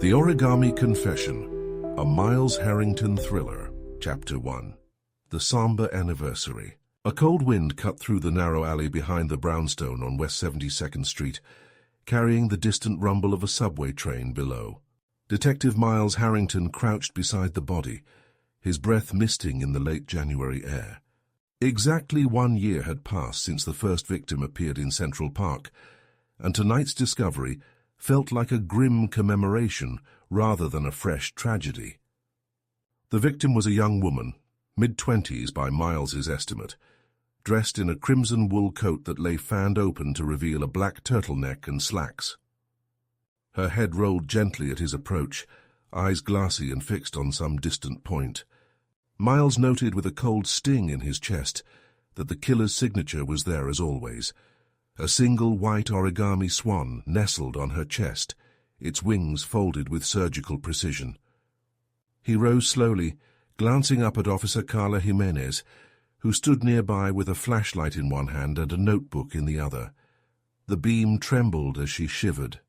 The Origami Confession, a Miles Harrington thriller, Chapter 1. The Somber Anniversary. A cold wind cut through the narrow alley behind the brownstone on West 72nd Street, carrying the distant rumble of a subway train below. Detective Miles Harrington crouched beside the body, his breath misting in the late January air. Exactly 1 year had passed since the first victim appeared in Central Park, and tonight's discovery felt like a grim commemoration rather than a fresh tragedy. The victim was a young woman, mid-20s by Miles's estimate, dressed in a crimson wool coat that lay fanned open to reveal a black turtleneck and slacks. Her head rolled gently at his approach, eyes glassy and fixed on some distant point. Miles noted with a cold sting in his chest that the killer's signature was there as always. A single white origami swan nestled on her chest, its wings folded with surgical precision. He rose slowly, glancing up at Officer Carla Jimenez, who stood nearby with a flashlight in one hand and a notebook in the other. The beam trembled as she shivered.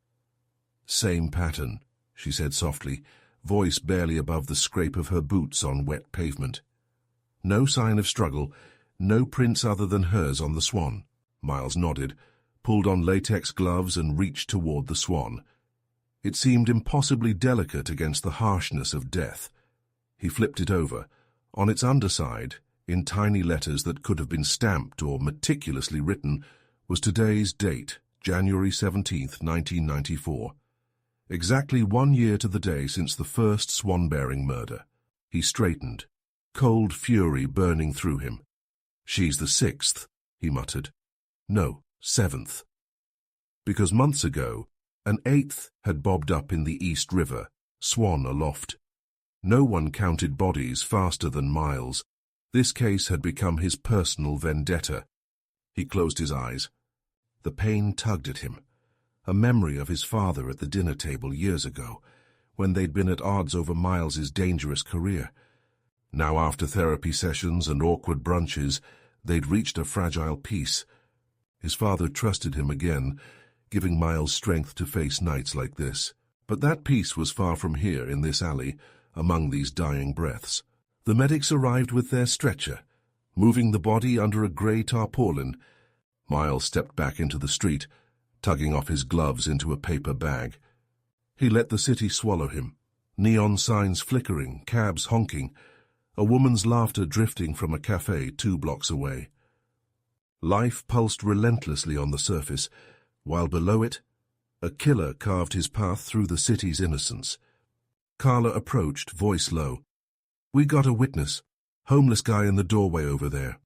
"Same pattern," she said softly, voice barely above the scrape of her boots on wet pavement. "No sign of struggle, no prints other than hers on the swan." Miles nodded, pulled on latex gloves and reached toward the swan. It seemed impossibly delicate against the harshness of death. He flipped it over. On its underside, in tiny letters that could have been stamped or meticulously written, was today's date, January 17th, 1994. Exactly 1 year to the day since the first swan-bearing murder. He straightened, cold fury burning through him. "She's the 6th, he muttered. "No, 7th. Because months ago, an 8th had bobbed up in the East River, swan aloft. No one counted bodies faster than Miles. This case had become his personal vendetta. He closed his eyes. The pain tugged at him. A memory of his father at the dinner table years ago, when they'd been at odds over Miles's dangerous career. Now, after therapy sessions and awkward brunches, they'd reached a fragile peace. His father trusted him again, giving Miles strength to face nights like this. But that peace was far from here in this alley, among these dying breaths. The medics arrived with their stretcher, moving the body under a grey tarpaulin. Miles stepped back into the street, tugging off his gloves into a paper bag. He let the city swallow him, neon signs flickering, cabs honking, a woman's laughter drifting from a cafe 2 blocks away. Life pulsed relentlessly on the surface, while below it, a killer carved his path through the city's innocence. Carla approached, voice low. "We got a witness. Homeless guy in the doorway over there."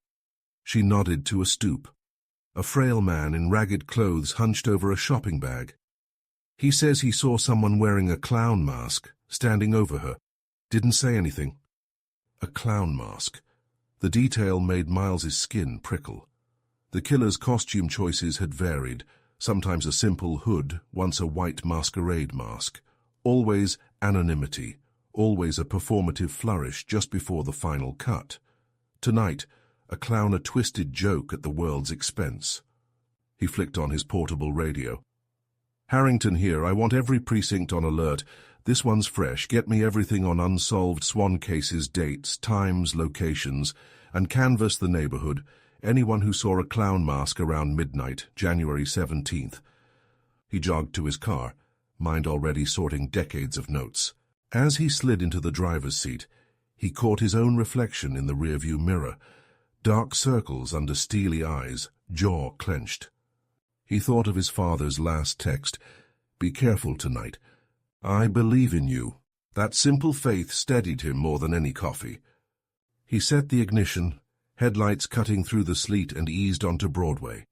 She nodded to a stoop. A frail man in ragged clothes hunched over a shopping bag. "He says he saw someone wearing a clown mask, standing over her. Didn't say anything." A clown mask. The detail made Miles's skin prickle. The killer's costume choices had varied, sometimes a simple hood, once a white masquerade mask. Always anonymity, always a performative flourish just before the final cut. Tonight, a clown a twisted joke at the world's expense. He flicked on his portable radio. "Harrington here, I want every precinct on alert. This one's fresh. Get me everything on unsolved swan cases, dates, times, locations, and canvass the neighborhood. Anyone who saw a clown mask around midnight, January 17th. He jogged to his car, mind already sorting decades of notes. As he slid into the driver's seat, he caught his own reflection in the rearview mirror, dark circles under steely eyes, jaw clenched. He thought of his father's last text, "Be careful tonight. I believe in you." That simple faith steadied him more than any coffee. He set the ignition, headlights cutting through the sleet, and eased onto Broadway.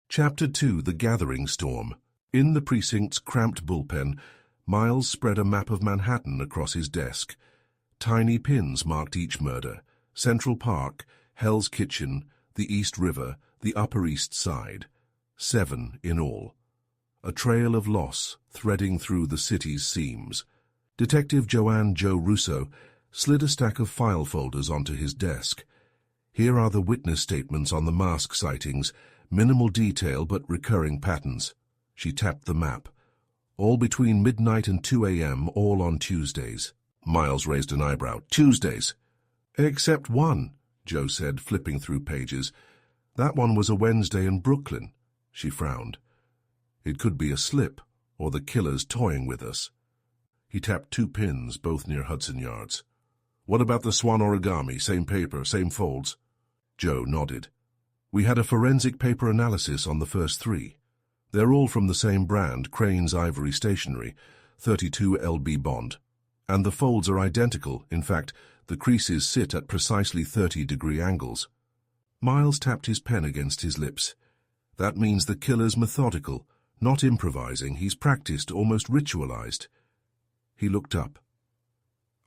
Chapter 2, The Gathering Storm. In the precinct's cramped bullpen, Miles spread a map of Manhattan across his desk. Tiny pins marked each murder: Central Park, Hell's Kitchen, the East River, the Upper East Side. 7 in all. A trail of loss threading through the city's seams. Detective Joanne "Joe" Russo slid a stack of file folders onto his desk. Here are the witness statements on the mask sightings, minimal detail but recurring patterns. She tapped the map. All between midnight and 2 a.m., all on Tuesdays. Miles raised an eyebrow. Tuesdays? Except one, Joe said, flipping through pages. That one was a Wednesday in Brooklyn. She frowned. It could be a slip, or the killers toying with us. He tapped 2 pins, both near Hudson Yards. What about the swan origami? Same paper, same folds? Joe nodded. We had a forensic paper analysis on the first 3. They're all from the same brand, Crane's Ivory Stationery, 32 LB Bond. And the folds are identical. In fact, the creases sit at precisely 30-degree angles. Miles tapped his pen against his lips. That means the killer's methodical, not improvising. He's practiced, almost ritualized. He looked up.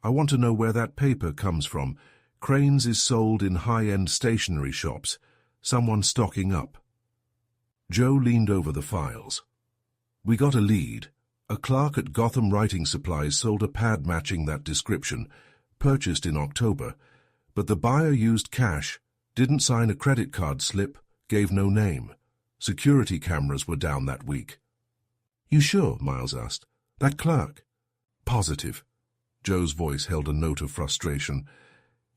I want to know where that paper comes from. Crane's is sold in high-end stationery shops. Someone stocking up. Joe leaned over the files. We got a lead. A clerk at Gotham Writing Supplies sold a pad matching that description, purchased in October, but the buyer used cash, didn't sign a credit card slip, gave no name. Security cameras were down that week. You sure? Miles asked. That clerk? Positive. Joe's voice held a note of frustration.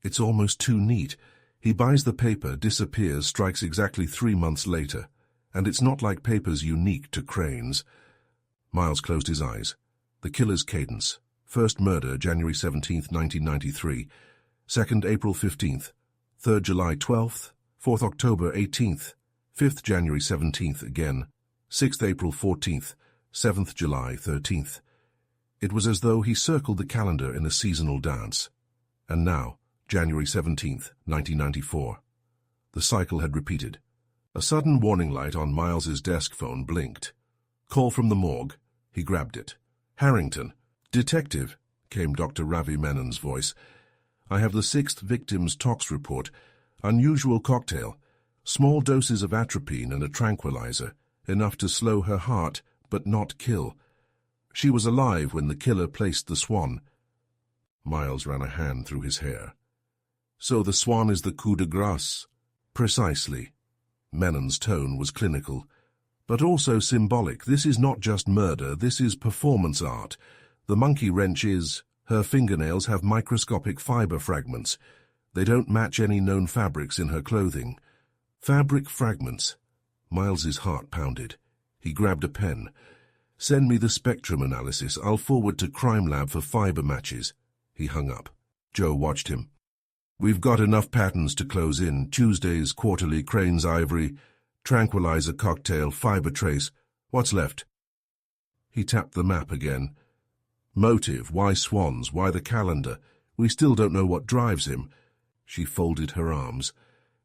It's almost too neat. He buys the paper, disappears, strikes exactly 3 months later. And it's not like paper's unique to Crane's. Miles closed his eyes. The killer's cadence. First murder, January 17th, 1993. Second, April 15th. Third, July 12th. 4th, October 18th. 5th, January 17th again. 6th, April 14th. 7th, July 13th. It was as though he circled the calendar in a seasonal dance. And now, January 17th, 1994. The cycle had repeated. A sudden warning light on Miles's desk phone blinked. Call from the morgue. He grabbed it. Harrington. Detective, came Dr. Ravi Menon's voice. I have the 6th victim's tox report. Unusual cocktail. Small doses of atropine and a tranquilizer, enough to slow her heart, but not kill. She was alive when the killer placed the swan. Miles ran a hand through his hair. So the swan is the coup de grace? Precisely. Menon's tone was clinical, but also symbolic. This is not just murder, this is performance art. The monkey wrench is, her fingernails have microscopic fiber fragments. They don't match any known fabrics in her clothing. Fabric fragments. Miles's heart pounded. He grabbed a pen. Send me the spectrum analysis. I'll forward to Crime Lab for fiber matches. He hung up. Joe watched him. We've got enough patterns to close in. Tuesdays, quarterly, Crane's Ivory, tranquilizer cocktail, fiber trace. What's left? He tapped the map again. Motive, why swans, why the calendar? We still don't know what drives him. She folded her arms.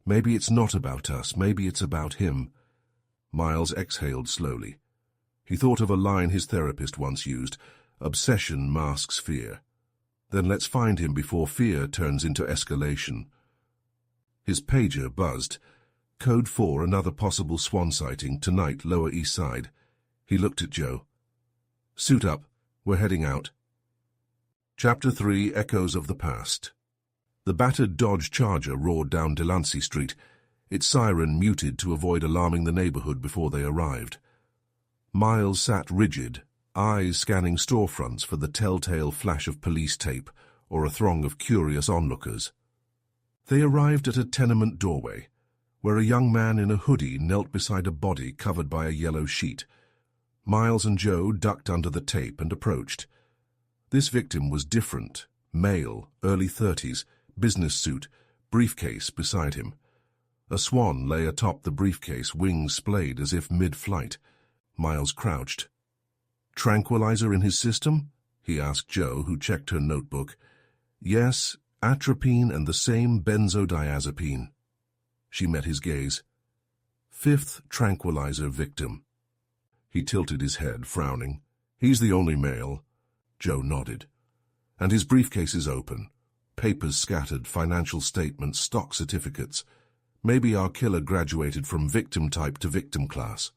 Maybe it's not about us, maybe it's about him. Miles exhaled slowly. He thought of a line his therapist once used, obsession masks fear. Then let's find him before fear turns into escalation. His pager buzzed. Code 4, another possible swan sighting, tonight, Lower East Side. He looked at Joe. Suit up. We're heading out. Chapter 3, Echoes of the Past. The battered Dodge Charger roared down Delancey Street, its siren muted to avoid alarming the neighborhood before they arrived. Miles sat rigid, eyes scanning storefronts for the telltale flash of police tape or a throng of curious onlookers. They arrived at a tenement doorway, where a young man in a hoodie knelt beside a body covered by a yellow sheet. Miles and Joe ducked under the tape and approached. This victim was different, male, early 30s, business suit, briefcase beside him. A swan lay atop the briefcase, wings splayed as if mid-flight. Miles crouched. Tranquilizer in his system? He asked Joe, who checked her notebook. Yes, atropine and the same benzodiazepine. She met his gaze. 5th tranquilizer victim. He tilted his head, frowning. He's the only male. Joe nodded. And his briefcase is open. Papers scattered, financial statements, stock certificates. Maybe our killer graduated from victim type to victim class.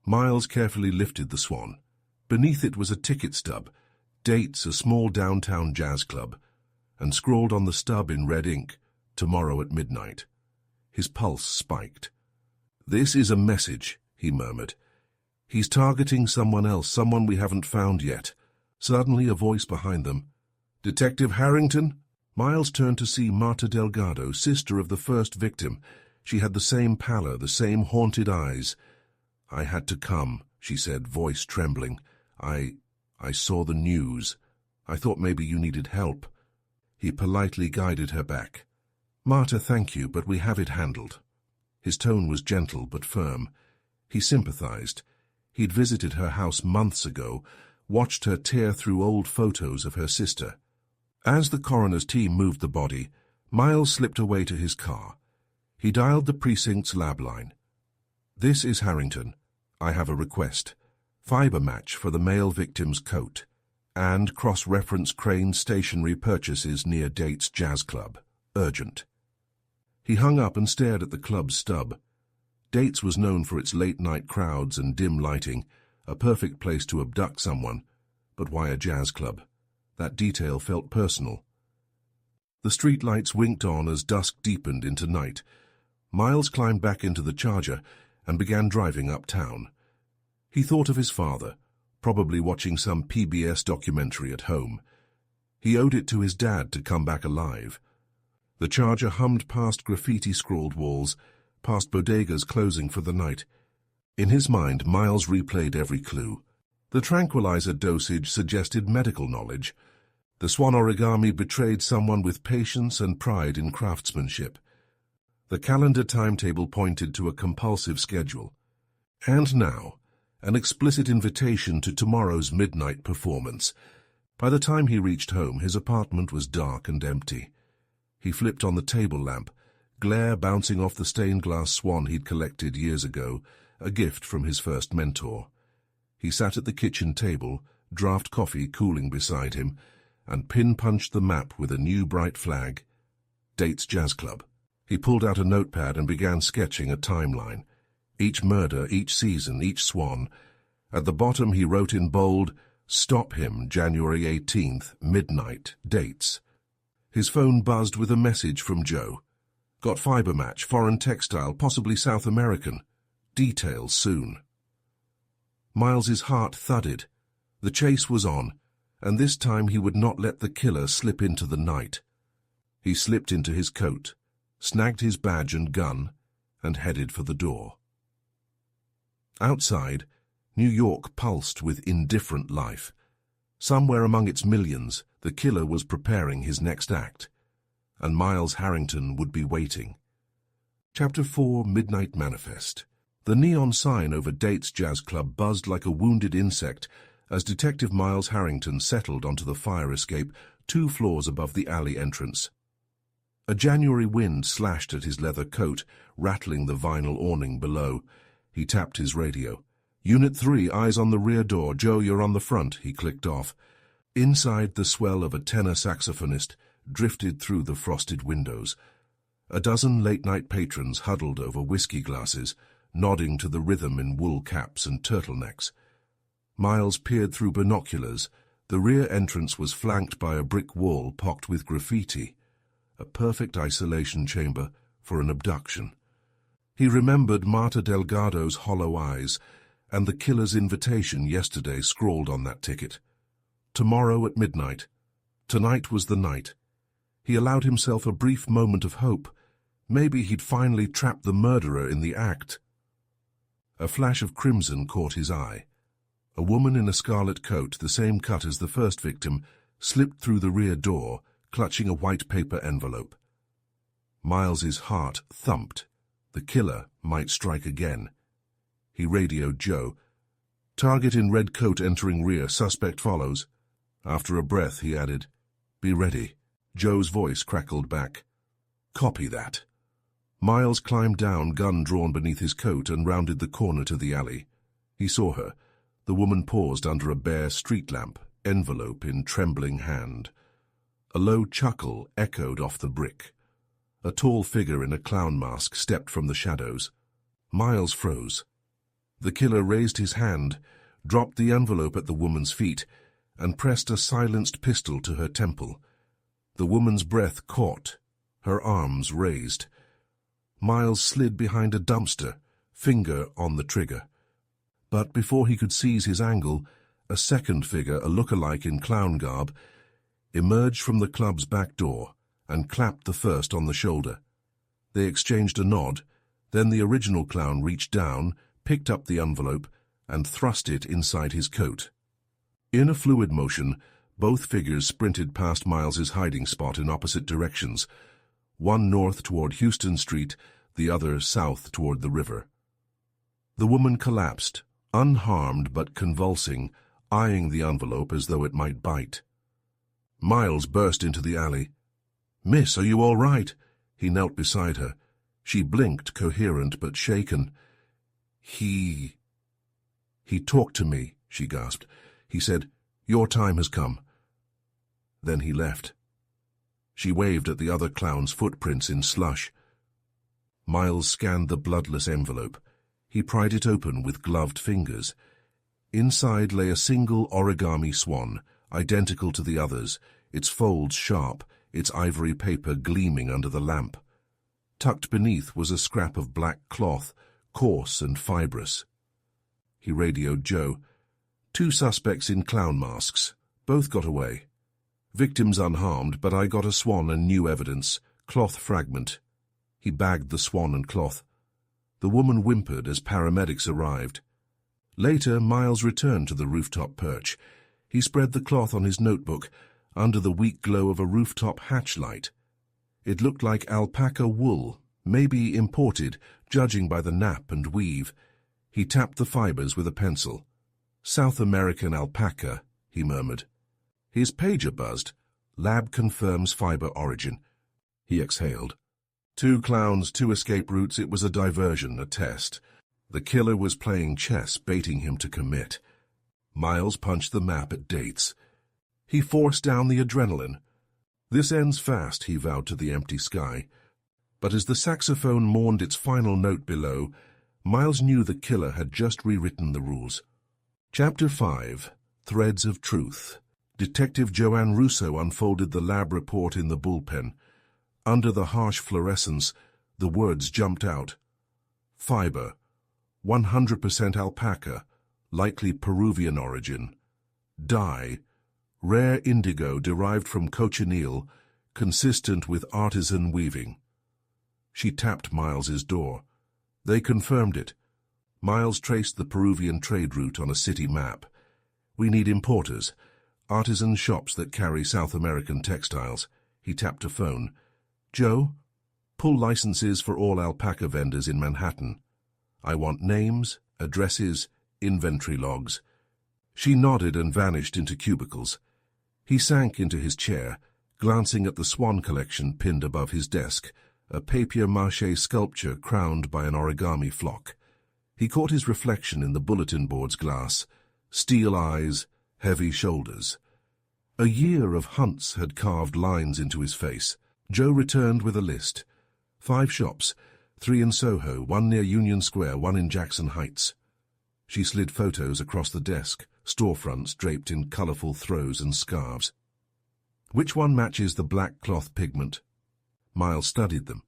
Miles carefully lifted the swan. Beneath it was a ticket stub, dates a small downtown jazz club, and scrawled on the stub in red ink, tomorrow at midnight. His pulse spiked. This is a message, he murmured. He's targeting someone else, someone we haven't found yet. Suddenly a voice behind them. Detective Harrington? Miles turned to see Marta Delgado, sister of the first victim. She had the same pallor, the same haunted eyes. I had to come, she said, voice trembling. I saw the news. I thought maybe you needed help. He politely guided her back. Marta, thank you, but we have it handled. His tone was gentle but firm. He sympathized. He'd visited her house months ago, watched her tear through old photos of her sister. As the coroner's team moved the body, Miles slipped away to his car. He dialed the precinct's lab line. This is Harrington. I have a request. Fiber match for the male victim's coat, and cross-reference Crane stationery purchases near Dates Jazz Club. Urgent. He hung up and stared at the club's stub. Dates was known for its late-night crowds and dim lighting, a perfect place to abduct someone. But why a jazz club? That detail felt personal. The streetlights winked on as dusk deepened into night. Miles climbed back into the Charger and began driving uptown. He thought of his father, probably watching some PBS documentary at home. He owed it to his dad to come back alive. The Charger hummed past graffiti-scrawled walls, past bodegas closing for the night. In his mind, Miles replayed every clue. The tranquilizer dosage suggested medical knowledge. The swan origami betrayed someone with patience and pride in craftsmanship. The calendar timetable pointed to a compulsive schedule. And now, an explicit invitation to tomorrow's midnight performance. By the time he reached home, his apartment was dark and empty. He flipped on the table lamp, glare bouncing off the stained glass swan he'd collected years ago, a gift from his first mentor. He sat at the kitchen table, draft coffee cooling beside him, and pin-punched the map with a new bright flag. Dates Jazz Club. He pulled out a notepad and began sketching a timeline. Each murder, each season, each swan. At the bottom he wrote in bold, "Stop him, January 18th, midnight, dates." His phone buzzed with a message from Joe. Got fiber match, foreign textile, possibly South American. Details soon. Miles's heart thudded. The chase was on, and this time he would not let the killer slip into the night. He slipped into his coat, snagged his badge and gun, and headed for the door. Outside, New York pulsed with indifferent life. Somewhere among its millions, the killer was preparing his next act, and Miles Harrington would be waiting. Chapter 4, Midnight Manifest. The neon sign over Dates Jazz Club buzzed like a wounded insect as Detective Miles Harrington settled onto the fire escape 2 floors above the alley entrance. A January wind slashed at his leather coat, rattling the vinyl awning below. He tapped his radio. "Unit 3, eyes on the rear door. Joe, you're on the front," he clicked off. Inside, the swell of a tenor saxophonist drifted through the frosted windows. A dozen late-night patrons huddled over whiskey glasses, nodding to the rhythm in wool caps and turtlenecks. Miles peered through binoculars. The rear entrance was flanked by a brick wall pocked with graffiti, a perfect isolation chamber for an abduction. He remembered Marta Delgado's hollow eyes and the killer's invitation yesterday scrawled on that ticket. Tomorrow at midnight. Tonight was the night. He allowed himself a brief moment of hope. Maybe he'd finally trapped the murderer in the act. A flash of crimson caught his eye. A woman in a scarlet coat, the same cut as the first victim, slipped through the rear door, clutching a white paper envelope. Miles's heart thumped. The killer might strike again. He radioed Joe. "Target in red coat entering rear, suspect follows." After a breath, he added, "Be ready." Joe's voice crackled back. "Copy that." Miles climbed down, gun drawn beneath his coat, and rounded the corner to the alley. He saw her. The woman paused under a bare street lamp, envelope in trembling hand. A low chuckle echoed off the brick. A tall figure in a clown mask stepped from the shadows. Miles froze. The killer raised his hand, dropped the envelope at the woman's feet, and pressed a silenced pistol to her temple. The woman's breath caught, her arms raised. Miles slid behind a dumpster, finger on the trigger. But before he could seize his angle, a second figure, a look-alike in clown garb, emerged from the club's back door and clapped the first on the shoulder. They exchanged a nod, then the original clown reached down, picked up the envelope, and thrust it inside his coat. In a fluid motion, both figures sprinted past Miles's hiding spot in opposite directions, one north toward Houston Street, the other south toward the river. The woman collapsed, unharmed but convulsing, eyeing the envelope as though it might bite. Miles burst into the alley. "Miss, are you all right?" He knelt beside her. She blinked, coherent but shaken. He talked to me," she gasped. "He said, 'Your time has come.' Then he left." She waved at the other clown's footprints in slush. Miles scanned the bloodless envelope. He pried it open with gloved fingers. Inside lay a single origami swan, identical to the others, its folds sharp, its ivory paper gleaming under the lamp. Tucked beneath was a scrap of black cloth, coarse and fibrous. He radioed Joe. "2 suspects in clown masks. Both got away. Victims unharmed, but I got a swan and new evidence. Cloth fragment." He bagged the swan and cloth. The woman whimpered as paramedics arrived. Later, Miles returned to the rooftop perch. He spread the cloth on his notebook, under the weak glow of a rooftop hatch light. It looked like alpaca wool, maybe imported, judging by the nap and weave. He tapped the fibers with a pencil. "South American alpaca," he murmured. His pager buzzed. "Lab confirms fiber origin." He exhaled. 2 clowns, 2 escape routes. It was a diversion, a test. The killer was playing chess, baiting him to commit. Miles punched the map at dates. He forced down the adrenaline. "This ends fast," he vowed to the empty sky. But as the saxophone mourned its final note below, Miles knew the killer had just rewritten the rules. Chapter 5. Threads of Truth. Detective Joanne Russo unfolded the lab report in the bullpen. Under the harsh fluorescence, the words jumped out. Fiber. 100% alpaca, likely Peruvian origin. Dye. Rare indigo derived from cochineal, consistent with artisan weaving. She tapped Miles's door. They confirmed it. Miles traced the Peruvian trade route on a city map. "We need importers, artisan shops that carry South American textiles." He tapped a phone. "Joe, pull licenses for all alpaca vendors in Manhattan. I want names, addresses, inventory logs." She nodded and vanished into cubicles. He sank into his chair, glancing at the swan collection pinned above his desk, a papier-mâché sculpture crowned by an origami flock. He caught his reflection in the bulletin board's glass, steel eyes, heavy shoulders. A year of hunts had carved lines into his face. Joe returned with a list. 5 shops, 3 in Soho, 1 near Union Square, 1 in Jackson Heights. She slid photos across the desk, storefronts draped in colorful throws and scarves. "Which one matches the black cloth pigment?" Miles studied them.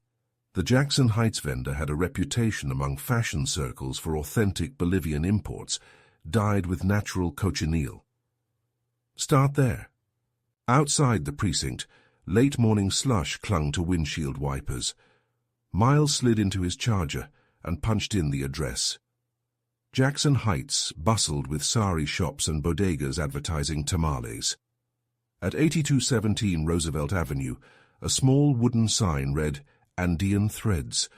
The Jackson Heights vendor had a reputation among fashion circles for authentic Bolivian imports, dyed with natural cochineal. "Start there." Outside the precinct, late-morning slush clung to windshield wipers. Miles slid into his Charger and punched in the address. Jackson Heights bustled with sari shops and bodegas advertising tamales. At 8217 Roosevelt Avenue, a small wooden sign read, "Andean Threads."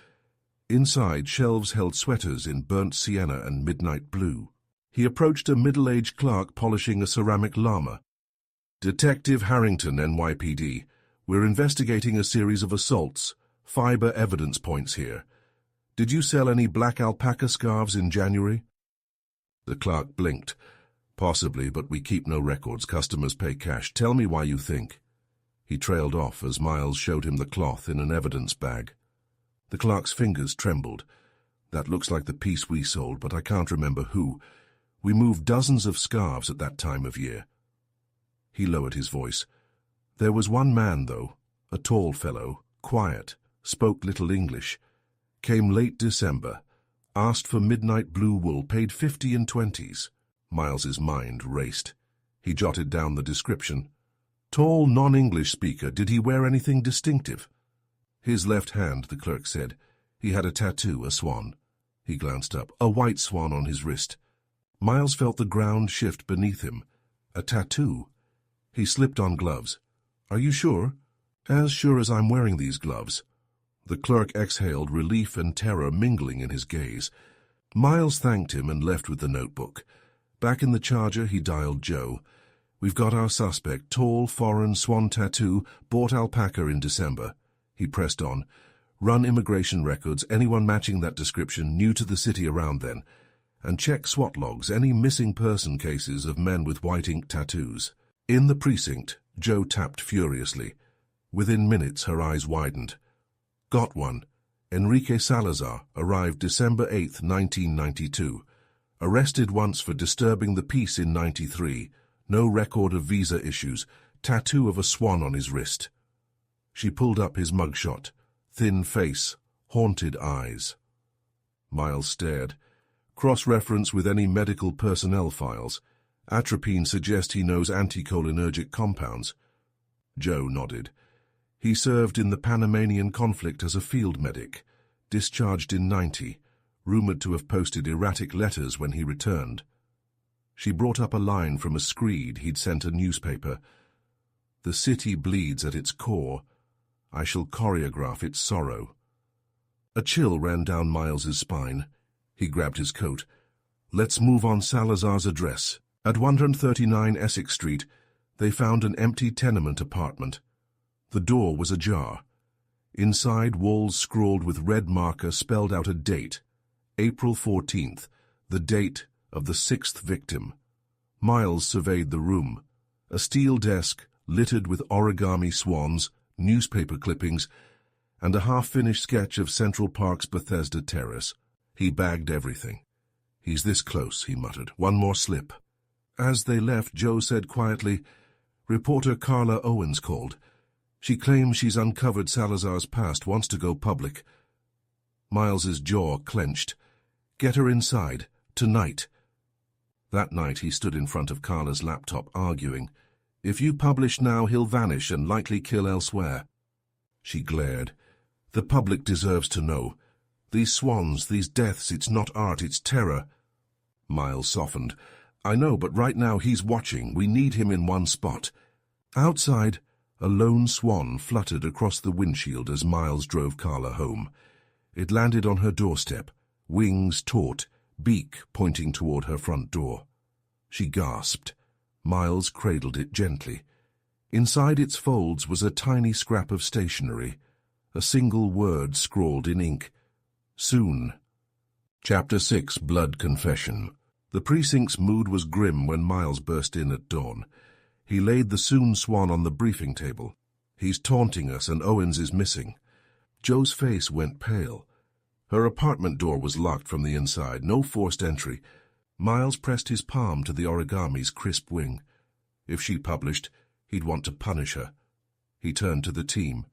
Inside, shelves held sweaters in burnt sienna and midnight blue. He approached a middle-aged clerk polishing a ceramic llama. "Detective Harrington, NYPD. We're investigating a series of assaults. Fiber evidence points here. Did you sell any black alpaca scarves in January?" The clerk blinked. "Possibly, but we keep no records. Customers pay cash. Tell me why you think." He trailed off as Miles showed him the cloth in an evidence bag. The clerk's fingers trembled. "That looks like the piece we sold, but I can't remember who. We moved dozens of scarves at that time of year." He lowered his voice. "There was one man, though, a tall fellow, quiet, spoke little English. Came late December. Asked for midnight blue wool, paid 50 in 20s. Miles's mind raced. He jotted down the description. Tall, non-English speaker. Did he wear anything distinctive? His left hand, the clerk said. He had a tattoo, a swan. He glanced up. A white swan on his wrist. Miles felt the ground shift beneath him. A tattoo. He slipped on gloves. Are you sure? As sure as I'm wearing these gloves. The clerk exhaled, relief and terror mingling in his gaze. Miles thanked him and left with the notebook. Back in the charger, he dialed Joe. We've got our suspect, tall, foreign, swan tattoo, bought alpaca in December. He pressed on. Run immigration records, anyone matching that description, new to the city around then. And check SWAT logs, any missing person cases of men with white ink tattoos. In the precinct, Joe tapped furiously. Within minutes, her eyes widened. Got one. Enrique Salazar, arrived December 8, 1992. Arrested once for disturbing the peace in 93. No record of visa issues. Tattoo of a swan on his wrist. She pulled up his mugshot. Thin face, haunted eyes. Miles stared. Cross-reference with any medical personnel files. Atropine suggests he knows anticholinergic compounds. Joe nodded. He served in the Panamanian conflict as a field medic. Discharged in 90. Rumored to have posted erratic letters when he returned. She brought up a line from a screed he'd sent a newspaper. The city bleeds at its core. I shall choreograph its sorrow. A chill ran down Miles's spine. He grabbed his coat. Let's move on. Salazar's address. At 139 Essex Street, they found an empty tenement apartment. The door was ajar. Inside, walls scrawled with red marker spelled out a date. April 14th, the date of the 6th victim. Miles surveyed the room. A steel desk littered with origami swans, newspaper clippings, and a half-finished sketch of Central Park's Bethesda Terrace. He bagged everything. He's this close, he muttered. One more slip. As they left, Joe said quietly, Reporter Carla Owens called. She claims she's uncovered Salazar's past, wants to go public. Miles's jaw clenched. Get her inside. Tonight. That night he stood in front of Carla's laptop, arguing. If you publish now, he'll vanish and likely kill elsewhere. She glared. The public deserves to know. These swans, these deaths, it's not art, it's terror. Miles softened. I know, but right now he's watching. We need him in one spot. Outside, a lone swan fluttered across the windshield as Miles drove Carla home. It landed on her doorstep, wings taut, beak pointing toward her front door. She gasped. Miles cradled it gently. Inside its folds was a tiny scrap of stationery, a single word scrawled in ink. Soon. Chapter 6, Blood Confession. The precinct's mood was grim when Miles burst in at dawn. He laid the soon swan on the briefing table. He's taunting us and Owens is missing. Joe's face went pale. Her apartment door was locked from the inside, no forced entry. Miles pressed his palm to the origami's crisp wing. If she published, he'd want to punish her. He turned to the team.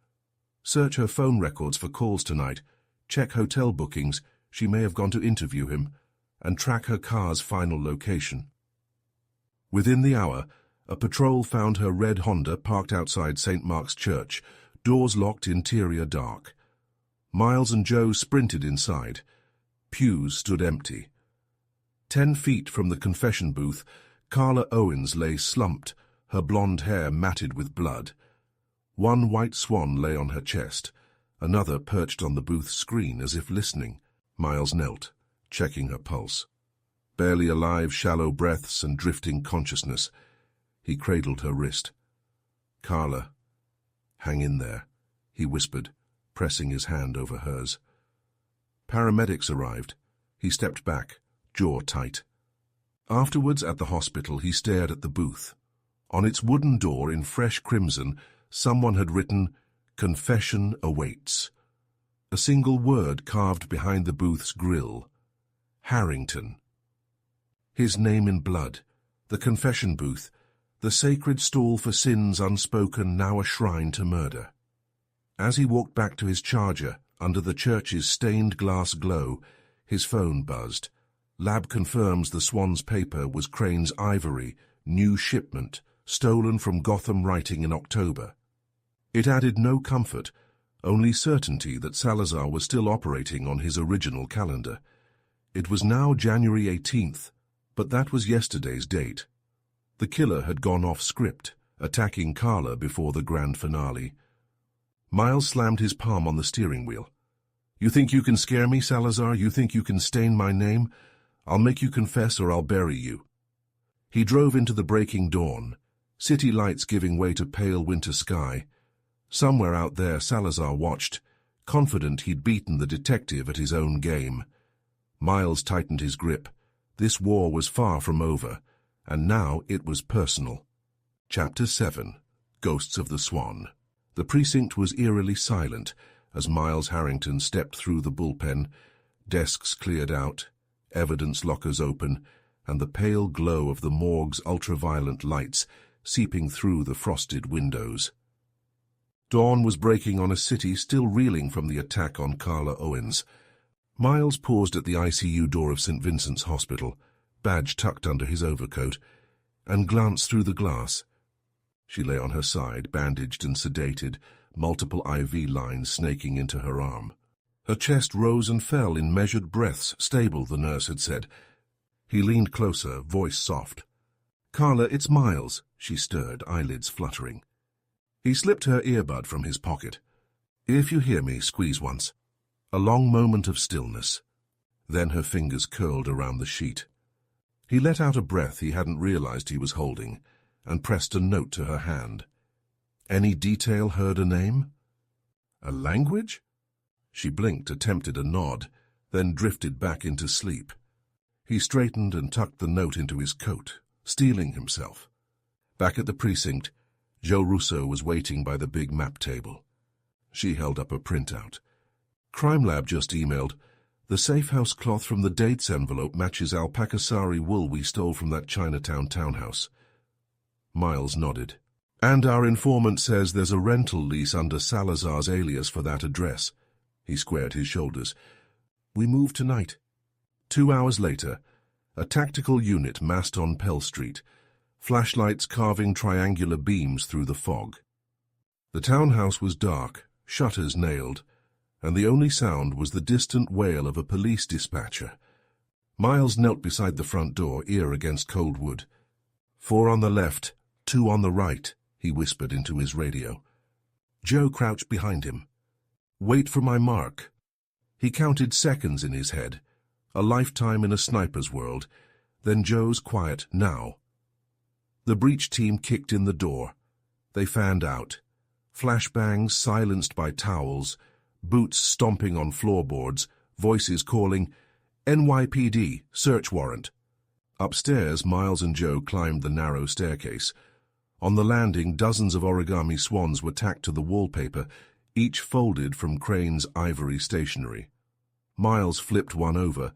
Search her phone records for calls tonight. Check hotel bookings. She may have gone to interview him. And track her car's final location. Within the hour, a patrol found her red Honda parked outside St. Mark's Church, doors locked, interior dark. Miles and Joe sprinted inside. Pews stood empty. 10 feet from the confession booth, Carla Owens lay slumped, her blonde hair matted with blood. One white swan lay on her chest, another perched on the booth screen as if listening. Miles knelt, checking her pulse. Barely alive, shallow breaths and drifting consciousness. He cradled her wrist. Carla, hang in there, he whispered, pressing his hand over hers. Paramedics arrived. He stepped back, jaw tight. Afterwards, at the hospital, he stared at the booth. On its wooden door, in fresh crimson, someone had written, Confession awaits. A single word carved behind the booth's grill. Harrington. His name in blood. The confession booth. The sacred stall for sins unspoken, now a shrine to murder. As he walked back to his charger, under the church's stained glass glow, His phone buzzed. Lab confirms the Swan's paper was Crane's ivory, new shipment, stolen from Gotham Writing in October. It added no comfort, only certainty that Salazar was still operating on his original calendar. It was now January 18th, but that was yesterday's date. The killer had gone off script, attacking Carla before the grand finale. Miles slammed his palm on the steering wheel. "You think you can scare me, Salazar? You think you can stain my name? I'll make you confess or I'll bury you." He drove into the breaking dawn, city lights giving way to pale winter sky. Somewhere out there Salazar watched, confident he'd beaten the detective at his own game. Miles tightened his grip. This war was far from over, and now it was personal. Chapter 7. Ghosts of the Swan. The precinct was eerily silent as Miles Harrington stepped through the bullpen, desks cleared out, evidence lockers open, and the pale glow of the morgue's ultraviolet lights seeping through the frosted windows. Dawn was breaking on a city still reeling from the attack on Carla Owens. Miles paused at the ICU door of St. Vincent's Hospital, badge tucked under his overcoat, and glanced through the glass. She lay on her side, bandaged and sedated, multiple IV lines snaking into her arm. Her chest rose and fell in measured breaths, stable, the nurse had said. He leaned closer, voice soft. "Carla, it's Miles," she stirred, eyelids fluttering. He slipped her earbud from his pocket. "If you hear me, squeeze once." A long moment of stillness. Then her fingers curled around the sheet. He let out a breath he hadn't realized he was holding, and pressed a note to her hand. Any detail heard a name? A language? She blinked, attempted a nod, then drifted back into sleep. He straightened and tucked the note into his coat, steeling himself. Back at the precinct, Joe Russo was waiting by the big map table. She held up a printout. Crime Lab just emailed, "The safe house cloth from the dates envelope matches alpaca sari wool we stole from that Chinatown townhouse." Miles nodded. "And our informant says there's a rental lease under Salazar's alias for that address." He squared his shoulders. "We move tonight." 2 hours later, a tactical unit massed on Pell Street, flashlights carving triangular beams through the fog. The townhouse was dark, shutters nailed, and the only sound was the distant wail of a police dispatcher. Miles knelt beside the front door, ear against cold wood. 4 on the left, 2 on the right, he whispered into his radio. Joe crouched behind him. "Wait for my mark." He counted seconds in his head, a lifetime in a sniper's world, then Joe's quiet "now." The breach team kicked in the door. They fanned out. Flashbangs silenced by towels, boots stomping on floorboards, voices calling, "NYPD, search warrant." Upstairs, Miles and Joe climbed the narrow staircase. On the landing, dozens of origami swans were tacked to the wallpaper, each folded from Crane's ivory stationery. Miles flipped one over.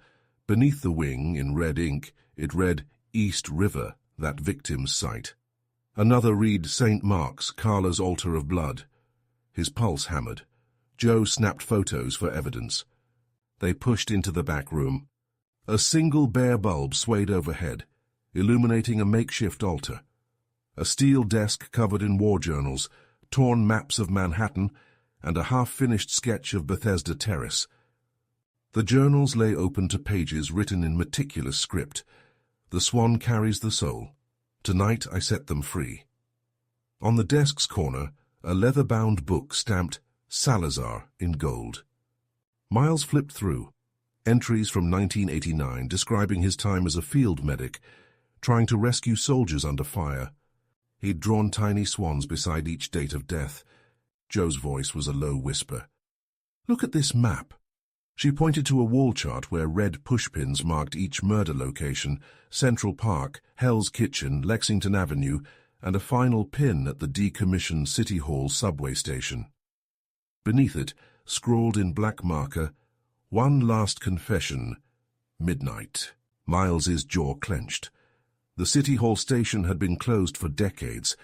Beneath the wing, in red ink, it read, "East River, that victim's site." Another read, "St. Mark's, Carla's altar of blood." His pulse hammered. Joe snapped photos for evidence. They pushed into the back room. A single bare bulb swayed overhead, illuminating a makeshift altar. A steel desk covered in war journals, torn maps of Manhattan, and a half-finished sketch of Bethesda Terrace. The journals lay open to pages written in meticulous script. "The swan carries the soul. Tonight I set them free." On the desk's corner, a leather-bound book stamped Salazar in gold. Miles flipped through. Entries from 1989 describing his time as a field medic, trying to rescue soldiers under fire. He'd drawn tiny swans beside each date of death. Joe's voice was a low whisper. "Look at this map." She pointed to a wall chart where red pushpins marked each murder location, Central Park, Hell's Kitchen, Lexington Avenue, and a final pin at the decommissioned City Hall subway station. Beneath it, scrawled in black marker, "One last confession, midnight." Miles's jaw clenched. The City Hall station had been closed for decades,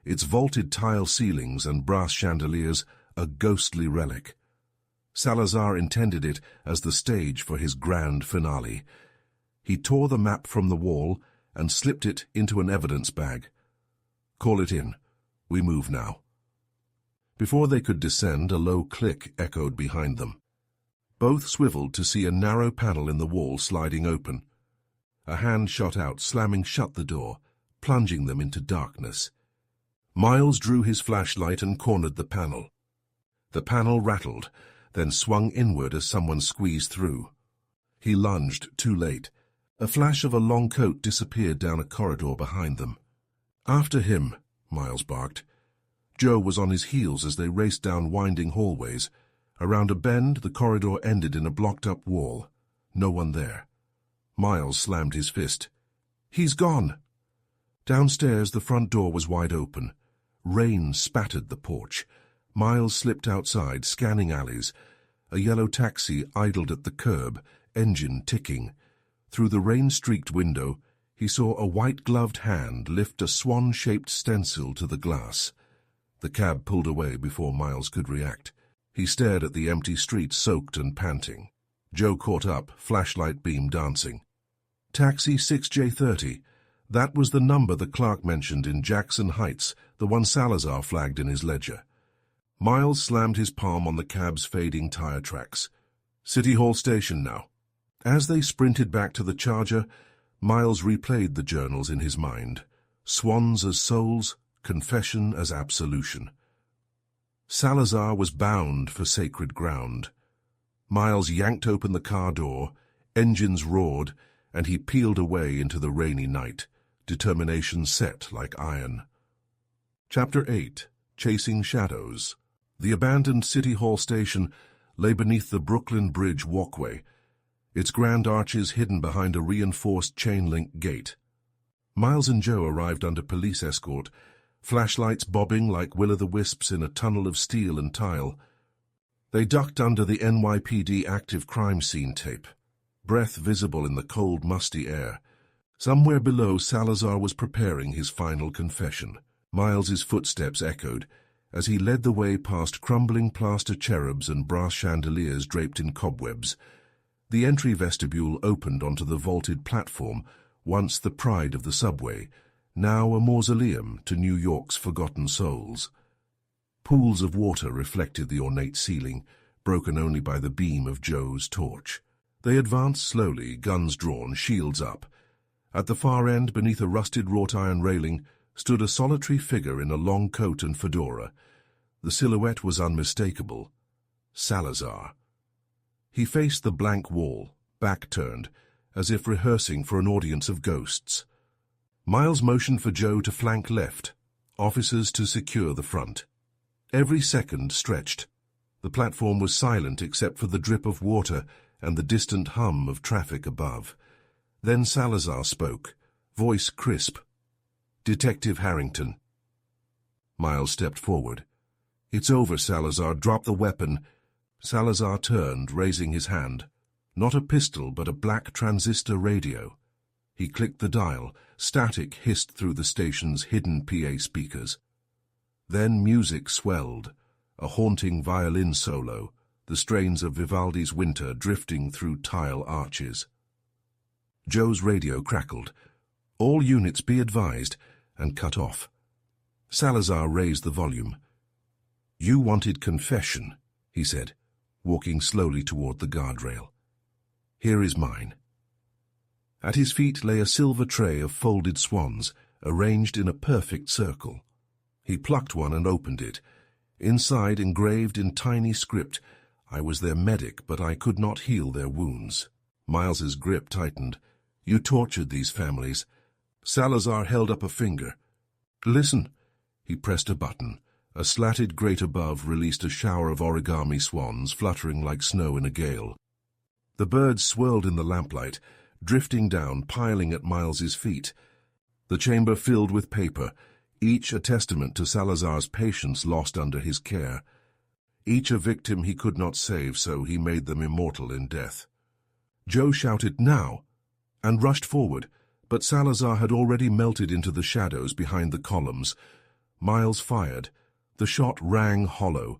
its vaulted tile ceilings and brass chandeliers a ghostly relic. Salazar intended it as the stage for his grand finale. He tore the map from the wall and slipped it into an evidence bag. "Call it in. We move now." Before they could descend, a low click echoed behind them. Both swiveled to see a narrow panel in the wall sliding open. A hand shot out, slamming shut the door, plunging them into darkness. Miles drew his flashlight and cornered the panel. The panel rattled, then swung inward as someone squeezed through. He lunged, too late. A flash of a long coat disappeared down a corridor behind them. "After him," Miles barked. Joe was on his heels as they raced down winding hallways. Around a bend, the corridor ended in a blocked-up wall. No one there. Miles slammed his fist. "He's gone!" Downstairs, the front door was wide open. Rain spattered the porch. Miles slipped outside, scanning alleys. A yellow taxi idled at the curb, engine ticking. Through the rain-streaked window, he saw a white-gloved hand lift a swan-shaped stencil to the glass. The cab pulled away before Miles could react. He stared at the empty street, soaked and panting. Joe caught up, flashlight beam dancing. "Taxi 6J30. That was the number the clerk mentioned in Jackson Heights, the one Salazar flagged in his ledger." Miles slammed his palm on the cab's fading tire tracks. "City Hall Station now." As they sprinted back to the charger, Miles replayed the journals in his mind. Swans as souls, confession as absolution. Salazar was bound for sacred ground. Miles yanked open the car door, engines roared, and he peeled away into the rainy night, determination set like iron. Chapter 8. Chasing Shadows. The abandoned City Hall station lay beneath the Brooklyn Bridge walkway, its grand arches hidden behind a reinforced chain-link gate. Miles and Joe arrived under police escort, flashlights bobbing like will-o'-the-wisps in a tunnel of steel and tile. They ducked under the NYPD active crime scene tape, breath visible in the cold, musty air. Somewhere below, Salazar was preparing his final confession. Miles's footsteps echoed as he led the way past crumbling plaster cherubs and brass chandeliers draped in cobwebs. The entry vestibule opened onto the vaulted platform, once the pride of the subway, now a mausoleum to New York's forgotten souls. Pools of water reflected the ornate ceiling, broken only by the beam of Joe's torch. They advanced slowly, guns drawn, shields up. At the far end, beneath a rusted wrought-iron railing, stood a solitary figure in a long coat and fedora. The silhouette was unmistakable. Salazar. He faced the blank wall, back turned, as if rehearsing for an audience of ghosts. Miles motioned for Joe to flank left, officers to secure the front. Every second stretched. The platform was silent except for the drip of water and the distant hum of traffic above. Then Salazar spoke, voice crisp. "Detective Harrington." Miles stepped forward. "It's over, Salazar. Drop the weapon." Salazar turned, raising his hand. Not a pistol, but a black transistor radio. He clicked the dial. Static hissed through the station's hidden PA speakers. Then music swelled, a haunting violin solo, the strains of Vivaldi's Winter drifting through tile arches. Joe's radio crackled. "All units be advised," and cut off. Salazar raised the volume. "You wanted confession," he said, walking slowly toward the guardrail. "Here is mine." At his feet lay a silver tray of folded swans, arranged in a perfect circle. He plucked one and opened it. Inside, engraved in tiny script, "I was their medic, but I could not heal their wounds." Miles's grip tightened. "You tortured these families." Salazar held up a finger. "Listen." He pressed a button. A slatted grate above released a shower of origami swans, fluttering like snow in a gale. The birds swirled in the lamplight, drifting down, piling at Miles's feet. The chamber filled with paper, each a testament to Salazar's patience lost under his care. Each a victim he could not save, so he made them immortal in death. Joe shouted, "Now!" and rushed forward, but Salazar had already melted into the shadows behind the columns. Miles fired. The shot rang hollow.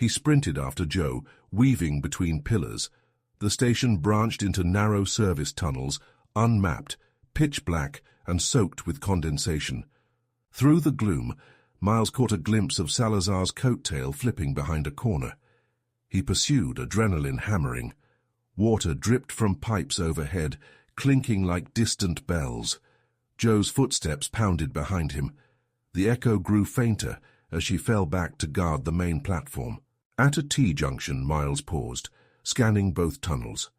He sprinted after Joe, weaving between pillars. The station branched into narrow service tunnels, unmapped, pitch black, and soaked with condensation. Through the gloom, Miles caught a glimpse of Salazar's coat-tail flipping behind a corner. He pursued, adrenaline hammering. Water dripped from pipes overhead, clinking like distant bells. Joe's footsteps pounded behind him. The echo grew fainter as she fell back to guard the main platform. At a T-junction, Miles paused, scanning both tunnels.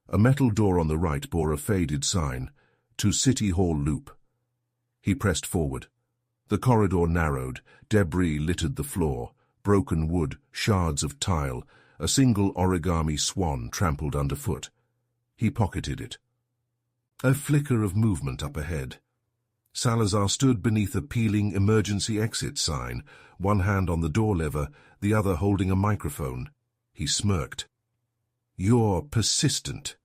A metal door on the right bore a faded sign, "To City Hall Loop." He pressed forward. The corridor narrowed, debris littered the floor, broken wood, shards of tile, a single origami swan trampled underfoot. He pocketed it. A flicker of movement up ahead. Salazar stood beneath a peeling emergency exit sign, one hand on the door lever, the other holding a microphone. He smirked. "You're persistent."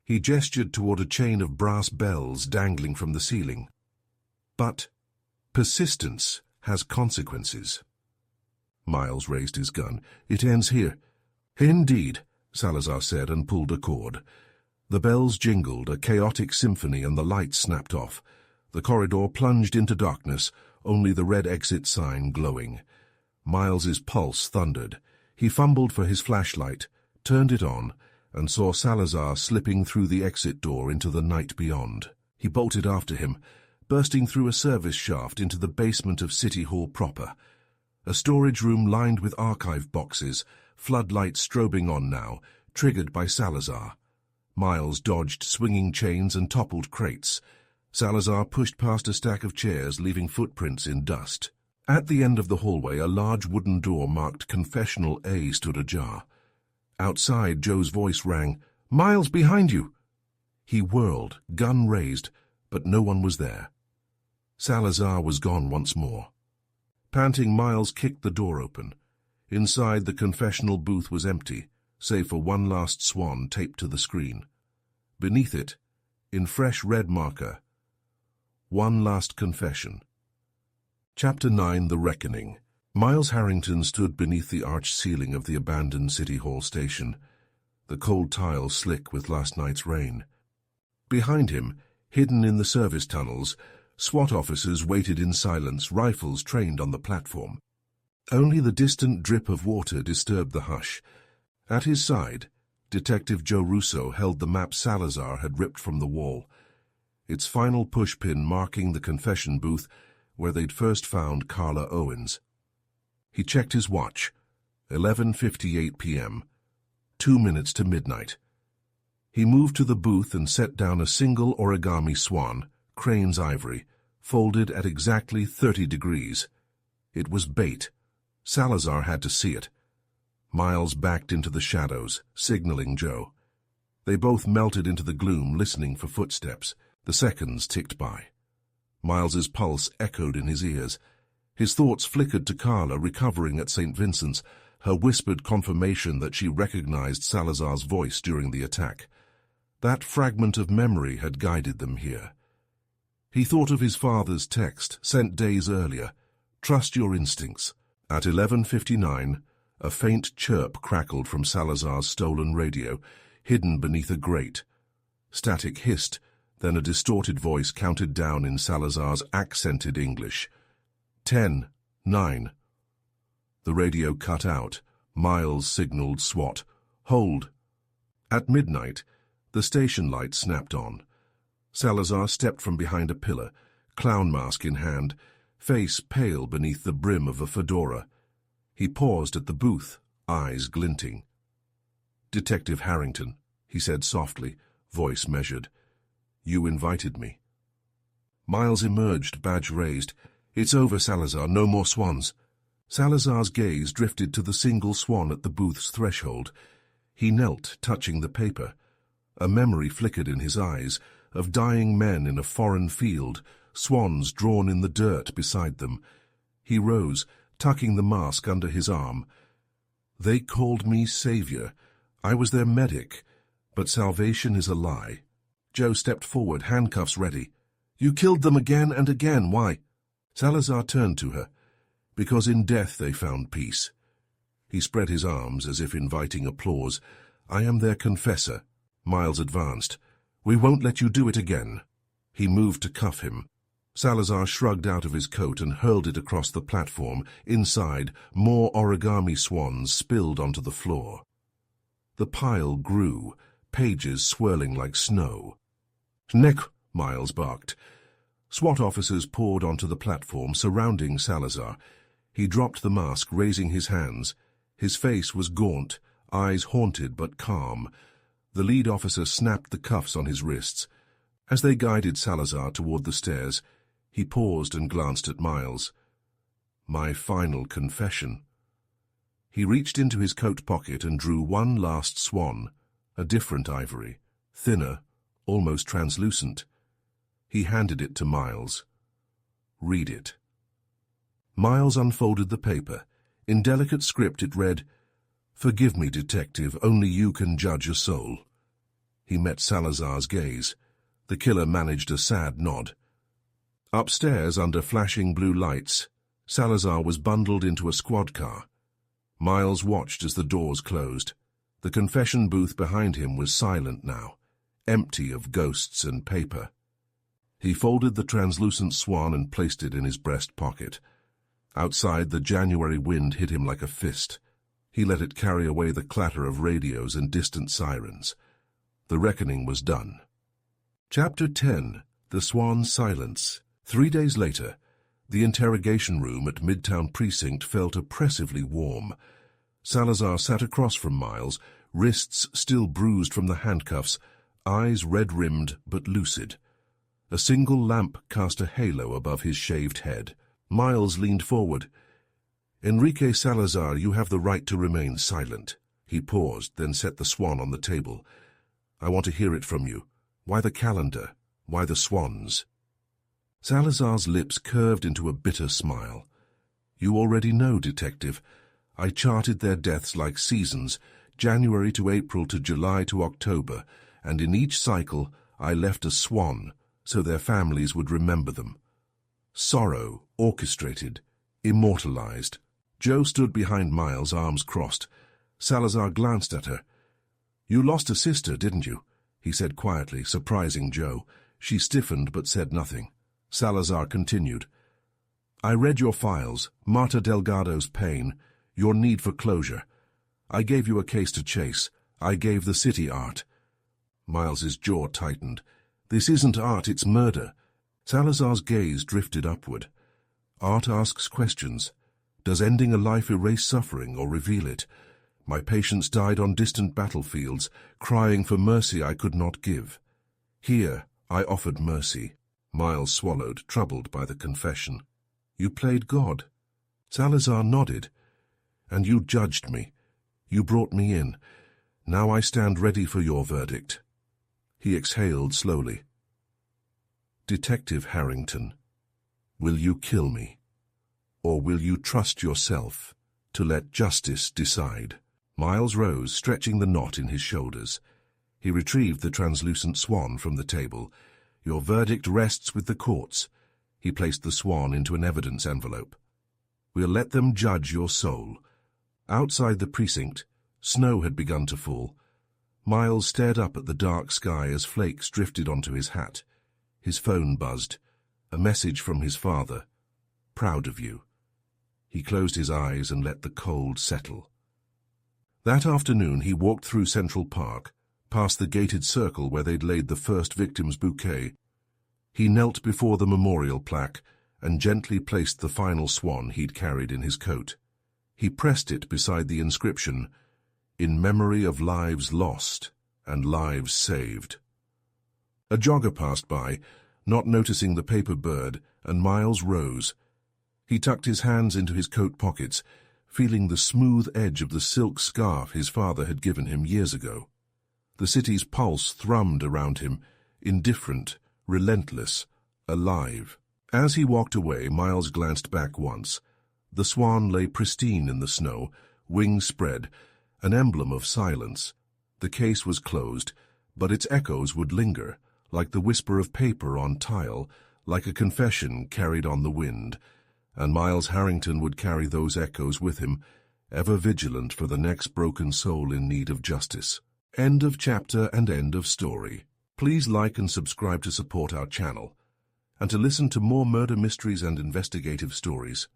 He gestured toward a chain of brass bells dangling from the ceiling. "But persistence has consequences." Miles raised his gun. "It ends here." "Indeed," Salazar said and pulled a cord. The bells jingled, a chaotic symphony, and the lights snapped off. The corridor plunged into darkness, only the red exit sign glowing. Miles's pulse thundered. He fumbled for his flashlight, turned it on, and saw Salazar slipping through the exit door into the night beyond. He bolted after him, bursting through a service shaft into the basement of City Hall proper. A storage room lined with archive boxes, floodlights strobing on now, triggered by Salazar. Miles dodged swinging chains and toppled crates. Salazar pushed past a stack of chairs, leaving footprints in dust. At the end of the hallway, a large wooden door marked Confessional A stood ajar. Outside, Joe's voice rang, "Miles, behind you!" He whirled, gun raised, but no one was there. Salazar was gone once more. Panting, Miles kicked the door open. Inside, the confessional booth was empty, save for one last swan taped to the screen. Beneath it, in fresh red marker, "One Last Confession." Chapter 9, The Reckoning. Miles Harrington stood beneath the arched ceiling of the abandoned City Hall station, the cold tile slick with last night's rain. Behind him, hidden in the service tunnels, SWAT officers waited in silence, rifles trained on the platform. Only the distant drip of water disturbed the hush. At his side, Detective Joe Russo held the map Salazar had ripped from the wall, its final pushpin marking the confession booth where they'd first found Carla Owens. He checked his watch. 11:58 p.m. 2 minutes to midnight. He moved to the booth and set down a single origami swan, crane's ivory, folded at exactly 30 degrees. It was bait. Salazar had to see it. Miles backed into the shadows, signaling Joe. They both melted into the gloom, listening for footsteps. The seconds ticked by. Miles's pulse echoed in his ears. His thoughts flickered to Carla recovering at St. Vincent's, her whispered confirmation that she recognized Salazar's voice during the attack. That fragment of memory had guided them here. He thought of his father's text, sent days earlier, "Trust your instincts." At 11:59, a faint chirp crackled from Salazar's stolen radio, hidden beneath a grate. Static hissed, then a distorted voice counted down in Salazar's accented English. 10, 9. The radio cut out. Miles signaled SWAT. "Hold." At midnight, the station light snapped on. Salazar stepped from behind a pillar, clown mask in hand, face pale beneath the brim of a fedora. He paused at the booth, eyes glinting. "Detective Harrington," he said softly, voice measured. "You invited me." Miles emerged, badge raised. "It's over, Salazar. No more swans." Salazar's gaze drifted to the single swan at the booth's threshold. He knelt, touching the paper. A memory flickered in his eyes, of dying men in a foreign field, swans drawn in the dirt beside them. He rose, tucking the mask under his arm. "They called me savior. I was their medic. But salvation is a lie." Joe stepped forward, handcuffs ready. "You killed them again and again. Why?" Salazar turned to her. "Because in death they found peace." He spread his arms as if inviting applause. "I am their confessor." Miles advanced. "We won't let you do it again." He moved to cuff him. Salazar shrugged out of his coat and hurled it across the platform. Inside, more origami swans spilled onto the floor. The pile grew, pages swirling like snow. "Nick!" Miles barked. SWAT officers poured onto the platform, surrounding Salazar. He dropped the mask, raising his hands. His face was gaunt, eyes haunted but calm. The lead officer snapped the cuffs on his wrists. As they guided Salazar toward the stairs, he paused and glanced at Miles. "My final confession." He reached into his coat pocket and drew one last swan, a different ivory, thinner, almost translucent. He handed it to Miles. "Read it." Miles unfolded the paper. In delicate script it read, "Forgive me, detective, only you can judge a soul." He met Salazar's gaze. The killer managed a sad nod. Upstairs, under flashing blue lights, Salazar was bundled into a squad car. Miles watched as the doors closed. The confession booth behind him was silent now, empty of ghosts and paper. He folded the translucent swan and placed it in his breast pocket. Outside, the January wind hit him like a fist. He let it carry away the clatter of radios and distant sirens. The reckoning was done. Chapter 10. The Swan's Silence. 3 days later, the interrogation room at Midtown Precinct felt oppressively warm. Salazar sat across from Miles, wrists still bruised from the handcuffs, eyes red-rimmed but lucid. A single lamp cast a halo above his shaved head. Miles leaned forward. "Enrique Salazar, you have the right to remain silent." He paused, then set the swan on the table. "I want to hear it from you. Why the calendar? Why the swans?" Salazar's lips curved into a bitter smile. "You already know, detective. I charted their deaths like seasons, January to April to July to October, and in each cycle I left a swan so their families would remember them. Sorrow, orchestrated, immortalized." Joe stood behind Miles, arms crossed. Salazar glanced at her. "You lost a sister, didn't you?" he said quietly, surprising Joe. She stiffened but said nothing. Salazar continued. "I read your files, Marta Delgado's pain, your need for closure. I gave you a case to chase. I gave the city art." Miles's jaw tightened. "This isn't art, it's murder." Salazar's gaze drifted upward. "Art asks questions. Does ending a life erase suffering or reveal it? My patients died on distant battlefields, crying for mercy I could not give. Here, I offered mercy." Miles swallowed, troubled by the confession. "You played God." Salazar nodded. "And you judged me. You brought me in. Now I stand ready for your verdict." He exhaled slowly. "Detective Harrington, will you kill me? Or will you trust yourself to let justice decide?" Miles rose, stretching the knot in his shoulders. He retrieved the translucent swan from the table. "Your verdict rests with the courts." He placed the swan into an evidence envelope. "We'll let them judge your soul." Outside the precinct, snow had begun to fall. Miles stared up at the dark sky as flakes drifted onto his hat. His phone buzzed. A message from his father. "Proud of you." He closed his eyes and let the cold settle. That afternoon he walked through Central Park, past the gated circle where they'd laid the first victim's bouquet. He knelt before the memorial plaque and gently placed the final swan he'd carried in his coat. He pressed it beside the inscription, "In memory of lives lost and lives saved." A jogger passed by, not noticing the paper bird, and Miles rose. He tucked his hands into his coat pockets, feeling the smooth edge of the silk scarf his father had given him years ago. The city's pulse thrummed around him, indifferent, relentless, alive. As he walked away, Miles glanced back once. The swan lay pristine in the snow, wings spread, an emblem of silence. The case was closed, but its echoes would linger, like the whisper of paper on tile, like a confession carried on the wind. And Miles Harrington would carry those echoes with him, ever vigilant for the next broken soul in need of justice. End of chapter and end of story. Please like and subscribe to support our channel, and to listen to more murder mysteries and investigative stories.